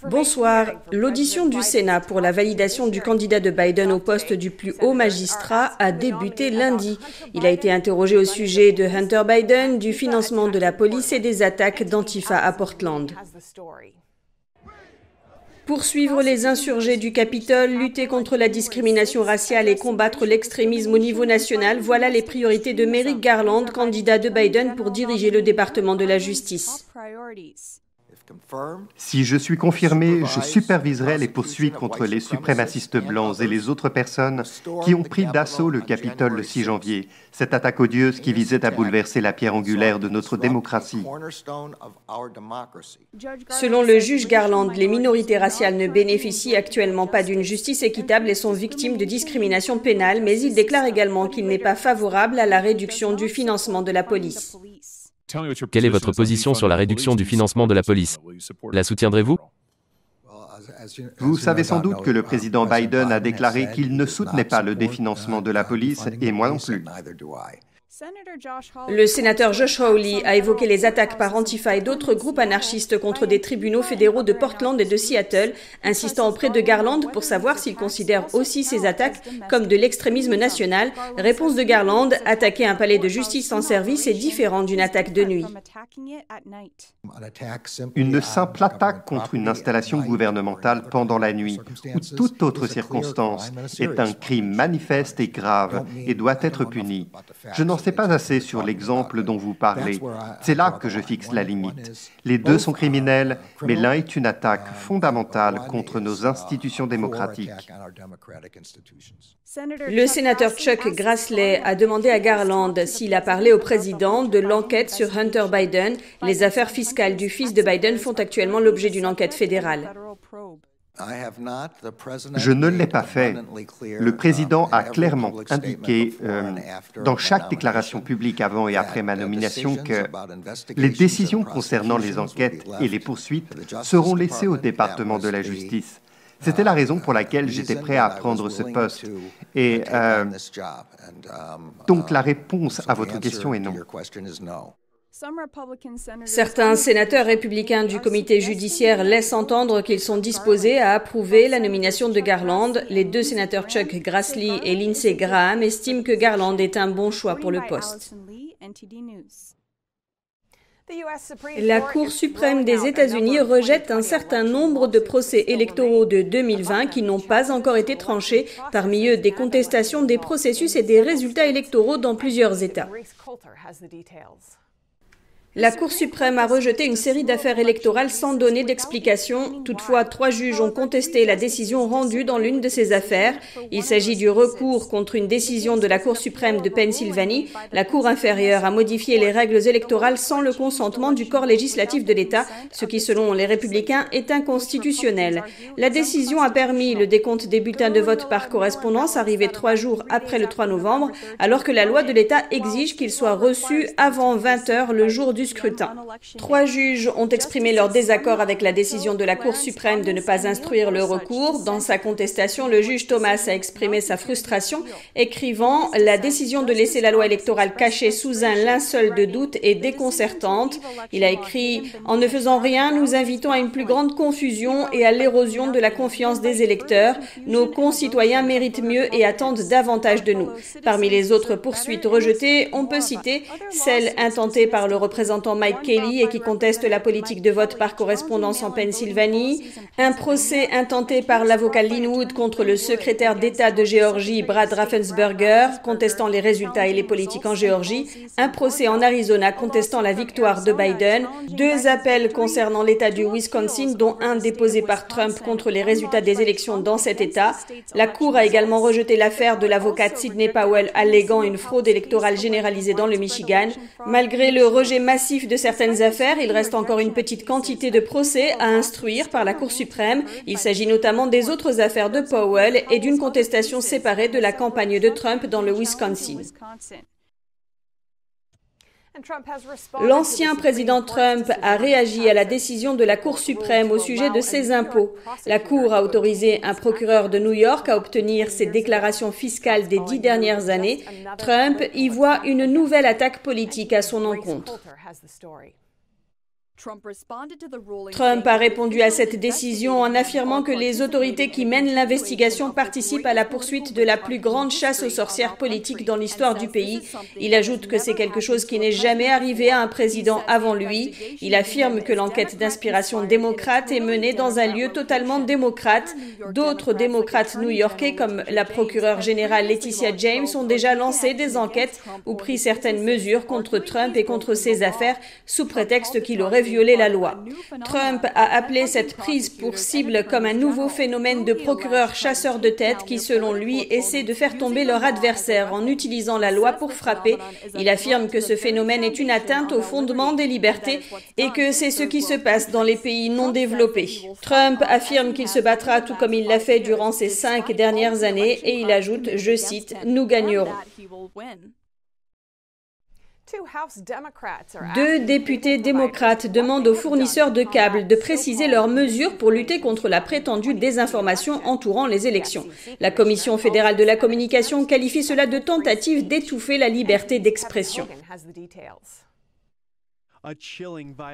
Bonsoir. L'audition du Sénat pour la validation du candidat de Biden au poste du plus haut magistrat a débuté lundi. Il a été interrogé au sujet de Hunter Biden, du financement de la police et des attaques d'Antifa à Portland. Poursuivre les insurgés du Capitole, lutter contre la discrimination raciale et combattre l'extrémisme au niveau national, voilà les priorités de Merrick Garland, candidat de Biden pour diriger le département de la justice. Si je suis confirmé, je superviserai les poursuites contre les suprémacistes blancs et les autres personnes qui ont pris d'assaut le Capitole le 6 janvier, cette attaque odieuse qui visait à bouleverser la pierre angulaire de notre démocratie. Selon le juge Garland, les minorités raciales ne bénéficient actuellement pas d'une justice équitable et sont victimes de discrimination pénale, mais il déclare également qu'il n'est pas favorable à la réduction du financement de la police. Quelle est votre position sur la réduction du financement de la police? La soutiendrez-vous? Vous savez sans doute que le président Biden a déclaré qu'il ne soutenait pas le définancement de la police, et moi non plus. Le sénateur Josh Hawley a évoqué les attaques par Antifa et d'autres groupes anarchistes contre des tribunaux fédéraux de Portland et de Seattle, insistant auprès de Garland pour savoir s'il considère aussi ces attaques comme de l'extrémisme national. Réponse de Garland, attaquer un palais de justice en service est différent d'une attaque de nuit. Une simple attaque contre une installation gouvernementale pendant la nuit ou toute autre circonstance est un crime manifeste et grave et doit être puni. Je n'en sais pas assez sur l'exemple dont vous parlez. C'est là que je fixe la limite. Les deux sont criminels, mais l'un est une attaque fondamentale contre nos institutions démocratiques. Le sénateur Chuck Grassley a demandé à Garland s'il a parlé au président de l'enquête sur Hunter Biden. Les affaires fiscales du fils de Biden font actuellement l'objet d'une enquête fédérale. Je ne l'ai pas fait. Le président a clairement indiqué dans chaque déclaration publique avant et après ma nomination que les décisions concernant les enquêtes et les poursuites seront laissées au département de la justice. C'était la raison pour laquelle j'étais prêt à prendre ce poste. Et donc la réponse à votre question est non. Certains sénateurs républicains du comité judiciaire laissent entendre qu'ils sont disposés à approuver la nomination de Garland. Les deux sénateurs Chuck Grassley et Lindsey Graham estiment que Garland est un bon choix pour le poste. La Cour suprême des États-Unis rejette un certain nombre de procès électoraux de 2020 qui n'ont pas encore été tranchés, parmi eux des contestations des processus et des résultats électoraux dans plusieurs États. La Cour suprême a rejeté une série d'affaires électorales sans donner d'explication. Toutefois, 3 juges ont contesté la décision rendue dans l'une de ces affaires. Il s'agit du recours contre une décision de la Cour suprême de Pennsylvanie. La Cour inférieure a modifié les règles électorales sans le consentement du corps législatif de l'État, ce qui, selon les républicains, est inconstitutionnel. La décision a permis le décompte des bulletins de vote par correspondance arrivé 3 jours après le 3 novembre, alors que la loi de l'État exige qu'ils soient reçus avant 20 heures le jour du scrutin. 3 juges ont exprimé leur désaccord avec la décision de la Cour suprême de ne pas instruire le recours. Dans sa contestation, le juge Thomas a exprimé sa frustration, écrivant « La décision de laisser la loi électorale cachée sous un linceul de doute est déconcertante ». Il a écrit « En ne faisant rien, nous invitons à une plus grande confusion et à l'érosion de la confiance des électeurs. Nos concitoyens méritent mieux et attendent davantage de nous ». Parmi les autres poursuites rejetées, on peut citer celle intentée par le représentant Mike Kelly et qui conteste la politique de vote par correspondance en Pennsylvanie, un procès intenté par l'avocat Lin Wood contre le secrétaire d'État de Géorgie Brad Raffensperger, contestant les résultats et les politiques en Géorgie, un procès en Arizona contestant la victoire de Biden, 2 appels concernant l'État du Wisconsin, dont un déposé par Trump contre les résultats des élections dans cet État. La Cour a également rejeté l'affaire de l'avocate Sidney Powell alléguant une fraude électorale généralisée dans le Michigan. Malgré le rejet massif de certaines affaires, il reste encore une petite quantité de procès à instruire par la Cour suprême. Il s'agit notamment des autres affaires de Powell et d'une contestation séparée de la campagne de Trump dans le Wisconsin. L'ancien président Trump a réagi à la décision de la Cour suprême au sujet de ses impôts. La Cour a autorisé un procureur de New York à obtenir ses déclarations fiscales des 10 dernières années. Trump y voit une nouvelle attaque politique à son encontre. Trump a répondu à cette décision en affirmant que les autorités qui mènent l'investigation participent à la poursuite de la plus grande chasse aux sorcières politiques dans l'histoire du pays. Il ajoute que c'est quelque chose qui n'est jamais arrivé à un président avant lui. Il affirme que l'enquête d'inspiration démocrate est menée dans un lieu totalement démocrate. D'autres démocrates new-yorkais, comme la procureure générale Letitia James, ont déjà lancé des enquêtes ou pris certaines mesures contre Trump et contre ses affaires sous prétexte qu'il aurait violé la loi. Trump a appelé cette prise pour cible comme un nouveau phénomène de procureurs chasseurs de tête qui, selon lui, essaient de faire tomber leur adversaire en utilisant la loi pour frapper. Il affirme que ce phénomène est une atteinte au fondement des libertés et que c'est ce qui se passe dans les pays non développés. Trump affirme qu'il se battra tout comme il l'a fait durant ces 5 dernières années et il ajoute, je cite, « Nous gagnerons ». 2 députés démocrates demandent aux fournisseurs de câbles de préciser leurs mesures pour lutter contre la prétendue désinformation entourant les élections. La Commission fédérale de la communication qualifie cela de tentative d'étouffer la liberté d'expression.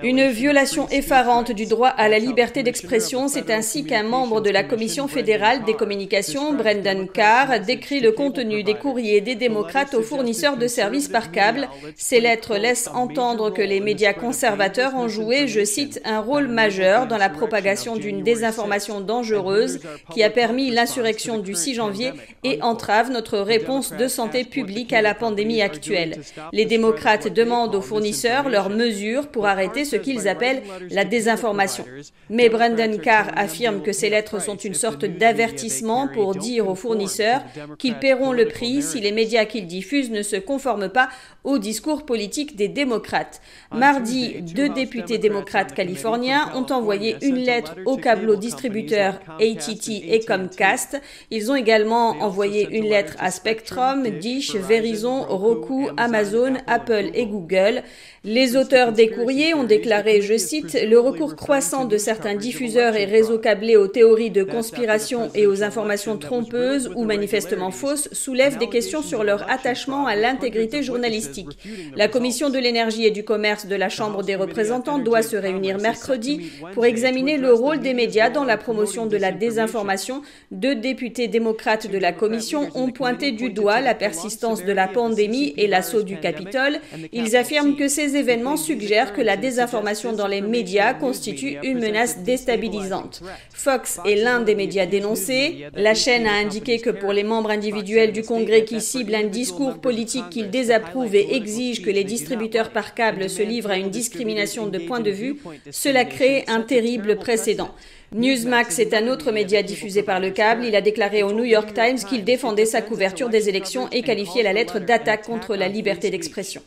Une violation effarante du droit à la liberté d'expression, c'est ainsi qu'un membre de la Commission fédérale des communications, Brendan Carr, décrit le contenu des courriers des démocrates aux fournisseurs de services par câble. Ces lettres laissent entendre que les médias conservateurs ont joué, je cite, un rôle majeur dans la propagation d'une désinformation dangereuse qui a permis l'insurrection du 6 janvier et entrave notre réponse de santé publique à la pandémie actuelle. Les démocrates demandent aux fournisseurs leurs mesures pour arrêter ce qu'ils appellent la désinformation. Mais Brendan Carr affirme que ces lettres sont une sorte d'avertissement pour dire aux fournisseurs qu'ils paieront le prix si les médias qu'ils diffusent ne se conforment pas au discours politique des démocrates. Mardi, 2 députés démocrates californiens ont envoyé une lettre aux câblo-distributeurs AT&T et Comcast. Ils ont également envoyé une lettre à Spectrum, Dish, Verizon, Roku, Amazon, Apple et Google. Les auteurs des courriers ont déclaré, je cite, « Le recours croissant de certains diffuseurs et réseaux câblés aux théories de conspiration et aux informations trompeuses ou manifestement fausses soulève des questions sur leur attachement à l'intégrité journalistique. La Commission de l'énergie et du commerce de la Chambre des représentants doit se réunir mercredi pour examiner le rôle des médias dans la promotion de la désinformation. 2 députés démocrates de la Commission ont pointé du doigt la persistance de la pandémie et l'assaut du Capitole. Ils affirment que ces événements suggèrent que la désinformation dans les médias constitue une menace déstabilisante. Fox est l'un des médias dénoncés. La chaîne a indiqué que pour les membres individuels du Congrès qui ciblent un discours politique qu'ils désapprouvent et exigent que les distributeurs par câble se livrent à une discrimination de point de vue, cela crée un terrible précédent. Newsmax est un autre média diffusé par le câble. Il a déclaré au New York Times qu'il défendait sa couverture des élections et qualifiait la lettre d'attaque contre la liberté d'expression.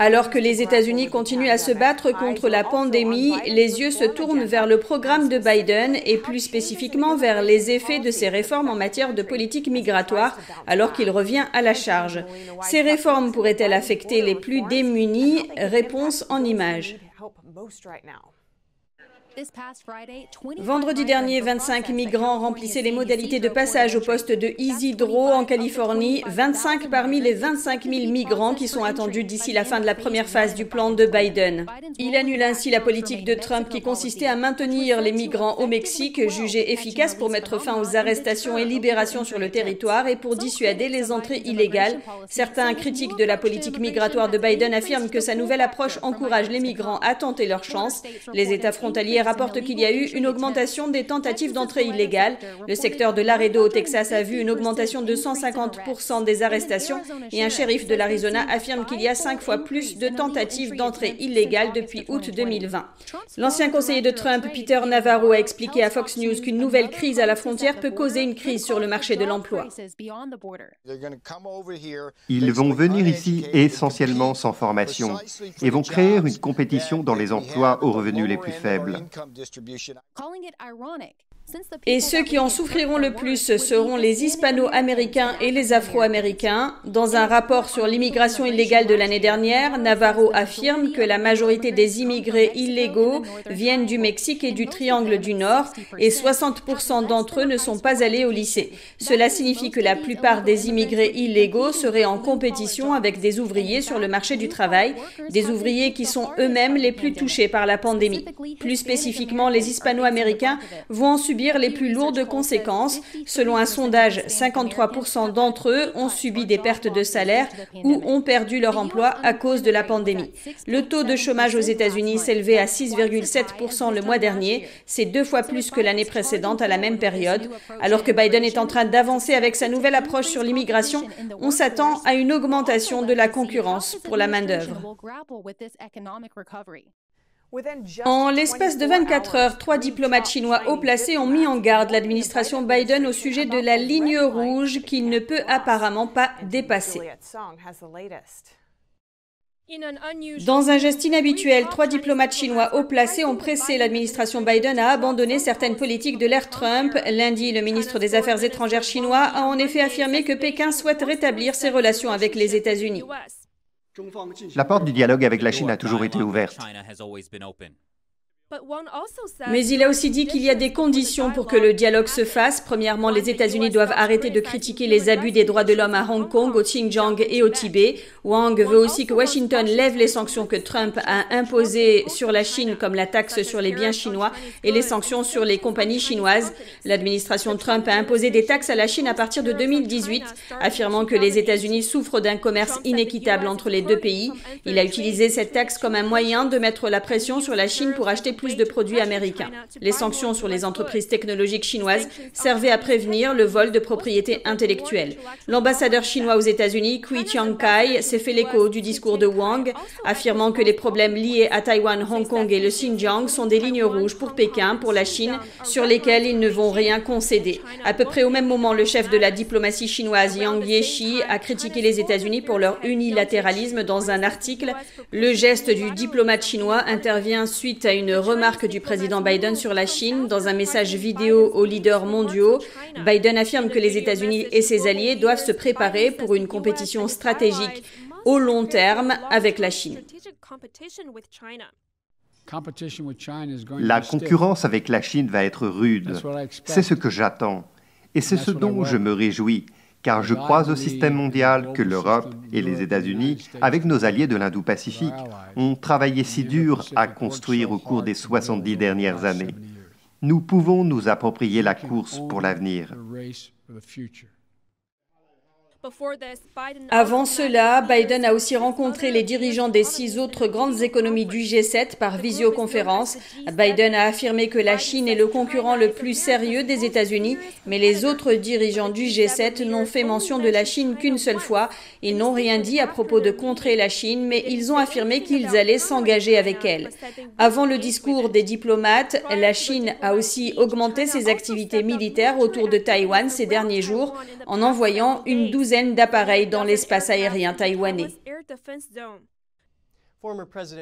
Alors que les États-Unis continuent à se battre contre la pandémie, les yeux se tournent vers le programme de Biden et plus spécifiquement vers les effets de ces réformes en matière de politique migratoire, alors qu'il revient à la charge. Ces réformes pourraient-elles affecter les plus démunis? Réponse en images. Vendredi dernier, 25 migrants remplissaient les modalités de passage au poste de Isidro en Californie, 25 parmi les 25 000 migrants qui sont attendus d'ici la fin de la première phase du plan de Biden. Il annule ainsi la politique de Trump qui consistait à maintenir les migrants au Mexique, jugée efficace pour mettre fin aux arrestations et libérations sur le territoire et pour dissuader les entrées illégales. Certains critiques de la politique migratoire de Biden affirment que sa nouvelle approche encourage les migrants à tenter leur chance. Les États frontaliers rapporte qu'il y a eu une augmentation des tentatives d'entrée illégale. Le secteur de Laredo au Texas a vu une augmentation de 150% des arrestations et un shérif de l'Arizona affirme qu'il y a 5 fois plus de tentatives d'entrée illégale depuis août 2020. L'ancien conseiller de Trump, Peter Navarro, a expliqué à Fox News qu'une nouvelle crise à la frontière peut causer une crise sur le marché de l'emploi. Ils vont venir ici essentiellement sans formation et vont créer une compétition dans les emplois aux revenus les plus faibles. Et ceux qui en souffriront le plus seront les Hispano-Américains et les Afro-Américains. Dans un rapport sur l'immigration illégale de l'année dernière, Navarro affirme que la majorité des immigrés illégaux viennent du Mexique et du Triangle du Nord et 60% d'entre eux ne sont pas allés au lycée. Cela signifie que la plupart des immigrés illégaux seraient en compétition avec des ouvriers sur le marché du travail, des ouvriers qui sont eux-mêmes les plus touchés par la pandémie. Plus spécifiquement, les Hispano-Américains vont en subir les plus lourdes conséquences. Selon un sondage, 53% d'entre eux ont subi des pertes de salaire ou ont perdu leur emploi à cause de la pandémie. Le taux de chômage aux États-Unis s'élevait à 6,7% le mois dernier. C'est 2 fois plus que l'année précédente à la même période. Alors que Biden est en train d'avancer avec sa nouvelle approche sur l'immigration, on s'attend à une augmentation de la concurrence pour la main-d'œuvre. En l'espace de 24 heures, 3 diplomates chinois haut placés ont mis en garde l'administration Biden au sujet de la ligne rouge qu'il ne peut apparemment pas dépasser. Dans un geste inhabituel, 3 diplomates chinois haut placés ont pressé l'administration Biden à abandonner certaines politiques de l'ère Trump. Lundi, le ministre des Affaires étrangères chinois a en effet affirmé que Pékin souhaite rétablir ses relations avec les États-Unis. La porte du dialogue avec la Chine a toujours été ouverte. Mais il a aussi dit qu'il y a des conditions pour que le dialogue se fasse. Premièrement, les États-Unis doivent arrêter de critiquer les abus des droits de l'homme à Hong Kong, au Xinjiang et au Tibet. Wang veut aussi que Washington lève les sanctions que Trump a imposées sur la Chine, comme la taxe sur les biens chinois et les sanctions sur les compagnies chinoises. L'administration Trump a imposé des taxes à la Chine à partir de 2018, affirmant que les États-Unis souffrent d'un commerce inéquitable entre les deux pays. Il a utilisé cette taxe comme un moyen de mettre la pression sur la Chine pour acheter plus de produits américains. Les sanctions sur les entreprises technologiques chinoises servaient à prévenir le vol de propriété intellectuelle. L'ambassadeur chinois aux États-Unis, Kui Tiankai, s'est fait l'écho du discours de Wang, affirmant que les problèmes liés à Taïwan, Hong Kong et le Xinjiang sont des lignes rouges pour Pékin, pour la Chine, sur lesquelles ils ne vont rien concéder. À peu près au même moment, le chef de la diplomatie chinoise, Yang Jiechi, a critiqué les États-Unis pour leur unilatéralisme dans un article. Le geste du diplomate chinois intervient suite à une remarque du président Biden sur la Chine. Dans un message vidéo aux leaders mondiaux, Biden affirme que les États-Unis et ses alliés doivent se préparer pour une compétition stratégique au long terme avec la Chine. La concurrence avec la Chine va être rude. C'est ce que j'attends. Et c'est ce dont je me réjouis, car je crois au système mondial que l'Europe et les États-Unis, avec nos alliés de l'Indo-Pacifique, ont travaillé si dur à construire au cours des 70 dernières années. Nous pouvons nous approprier la course pour l'avenir. Avant cela, Biden a aussi rencontré les dirigeants des 6 autres grandes économies du G7 par visioconférence. Biden a affirmé que la Chine est le concurrent le plus sérieux des États-Unis, mais les autres dirigeants du G7 n'ont fait mention de la Chine qu'une seule fois. Ils n'ont rien dit à propos de contrer la Chine, mais ils ont affirmé qu'ils allaient s'engager avec elle. Avant le discours des diplomates, la Chine a aussi augmenté ses activités militaires autour de Taïwan ces derniers jours en envoyant une douzaine d'appareils dans l'espace aérien taïwanais.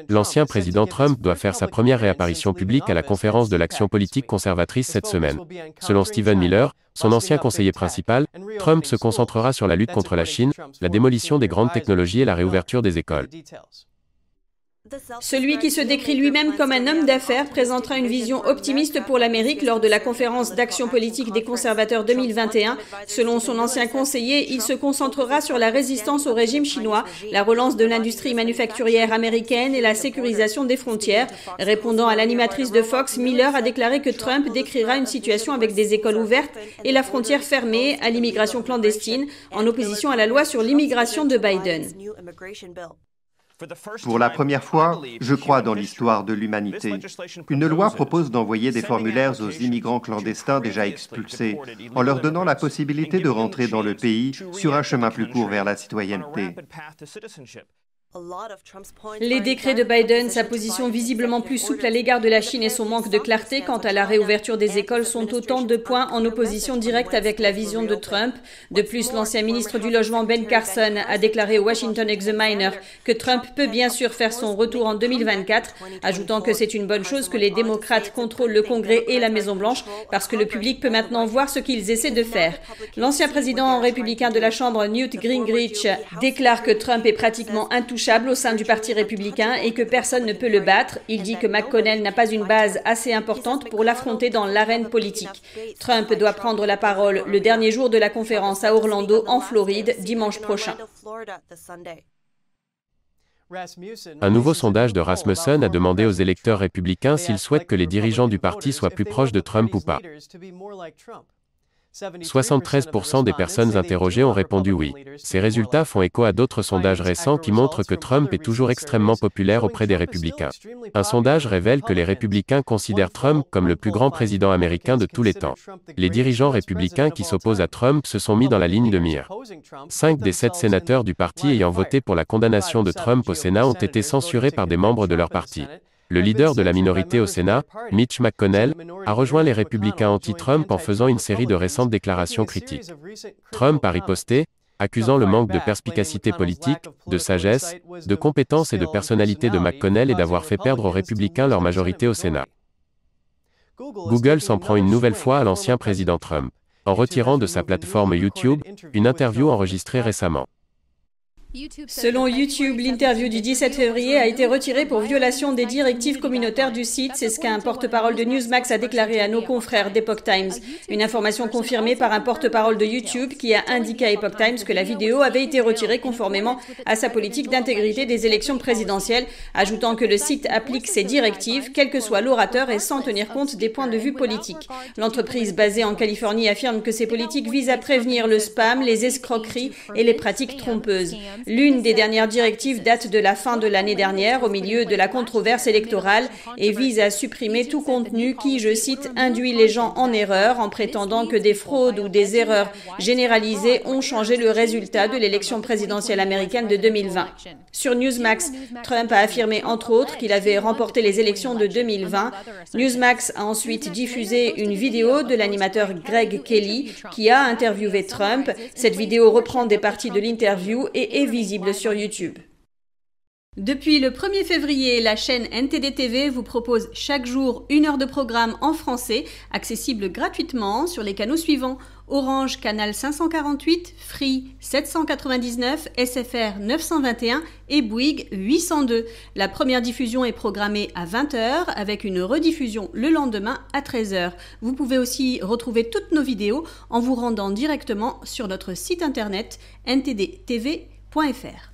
L'ancien président Trump doit faire sa première réapparition publique à la conférence de l'Action politique conservatrice cette semaine. Selon Stephen Miller, son ancien conseiller principal, Trump se concentrera sur la lutte contre la Chine, la démolition des grandes technologies et la réouverture des écoles. Celui qui se décrit lui-même comme un homme d'affaires présentera une vision optimiste pour l'Amérique lors de la conférence d'action politique des conservateurs 2021. Selon son ancien conseiller, il se concentrera sur la résistance au régime chinois, la relance de l'industrie manufacturière américaine et la sécurisation des frontières. Répondant à l'animatrice de Fox, Miller a déclaré que Trump décrira une situation avec des écoles ouvertes et la frontière fermée à l'immigration clandestine, en opposition à la loi sur l'immigration de Biden. Pour la première fois, je crois dans l'histoire de l'humanité. Une loi propose d'envoyer des formulaires aux immigrants clandestins déjà expulsés, en leur donnant la possibilité de rentrer dans le pays sur un chemin plus court vers la citoyenneté. Les décrets de Biden, sa position visiblement plus souple à l'égard de la Chine et son manque de clarté quant à la réouverture des écoles sont autant de points en opposition directe avec la vision de Trump. De plus, l'ancien ministre du Logement Ben Carson a déclaré au Washington Examiner que Trump peut bien sûr faire son retour en 2024, ajoutant que c'est une bonne chose que les démocrates contrôlent le Congrès et la Maison-Blanche parce que le public peut maintenant voir ce qu'ils essaient de faire. L'ancien président républicain de la Chambre, Newt Gingrich, déclare que Trump est pratiquement intouchable au sein du Parti républicain et que personne ne peut le battre. Il dit que McConnell n'a pas une base assez importante pour l'affronter dans l'arène politique. Trump doit prendre la parole le dernier jour de la conférence à Orlando, en Floride, dimanche prochain. Un nouveau sondage de Rasmussen a demandé aux électeurs républicains s'ils souhaitent que les dirigeants du parti soient plus proches de Trump ou pas. 73% des personnes interrogées ont répondu oui. Ces résultats font écho à d'autres sondages récents qui montrent que Trump est toujours extrêmement populaire auprès des républicains. Un sondage révèle que les républicains considèrent Trump comme le plus grand président américain de tous les temps. Les dirigeants républicains qui s'opposent à Trump se sont mis dans la ligne de mire. 5 des 7 sénateurs du parti ayant voté pour la condamnation de Trump au Sénat ont été censurés par des membres de leur parti. Le leader de la minorité au Sénat, Mitch McConnell, a rejoint les républicains anti-Trump en faisant une série de récentes déclarations critiques. Trump a riposté, accusant le manque de perspicacité politique, de sagesse, de compétences et de personnalité de McConnell et d'avoir fait perdre aux républicains leur majorité au Sénat. Google s'en prend une nouvelle fois à l'ancien président Trump, en retirant de sa plateforme YouTube une interview enregistrée récemment. Selon YouTube, l'interview du 17 février a été retirée pour violation des directives communautaires du site. C'est ce qu'un porte-parole de Newsmax a déclaré à nos confrères d'Epoch Times. Une information confirmée par un porte-parole de YouTube qui a indiqué à Epoch Times que la vidéo avait été retirée conformément à sa politique d'intégrité des élections présidentielles, ajoutant que le site applique ses directives, quel que soit l'orateur et sans tenir compte des points de vue politiques. L'entreprise basée en Californie affirme que ses politiques visent à prévenir le spam, les escroqueries et les pratiques trompeuses. L'une des dernières directives date de la fin de l'année dernière, au milieu de la controverse électorale, et vise à supprimer tout contenu qui, je cite, induit les gens en erreur en prétendant que des fraudes ou des erreurs généralisées ont changé le résultat de l'élection présidentielle américaine de 2020. Sur Newsmax, Trump a affirmé entre autres qu'il avait remporté les élections de 2020. Newsmax a ensuite diffusé une vidéo de l'animateur Greg Kelly qui a interviewé Trump. Cette vidéo reprend des parties de l'interview et est visible sur YouTube. Depuis le 1er février, la chaîne NTD TV vous propose chaque jour 1 heure de programme en français, accessible gratuitement sur les canaux suivants: Orange canal 548, Free 799, SFR 921 et Bouygues 802. La première diffusion est programmée à 20h avec une rediffusion le lendemain à 13h. Vous pouvez aussi retrouver toutes nos vidéos en vous rendant directement sur notre site internet ntdtv.fr.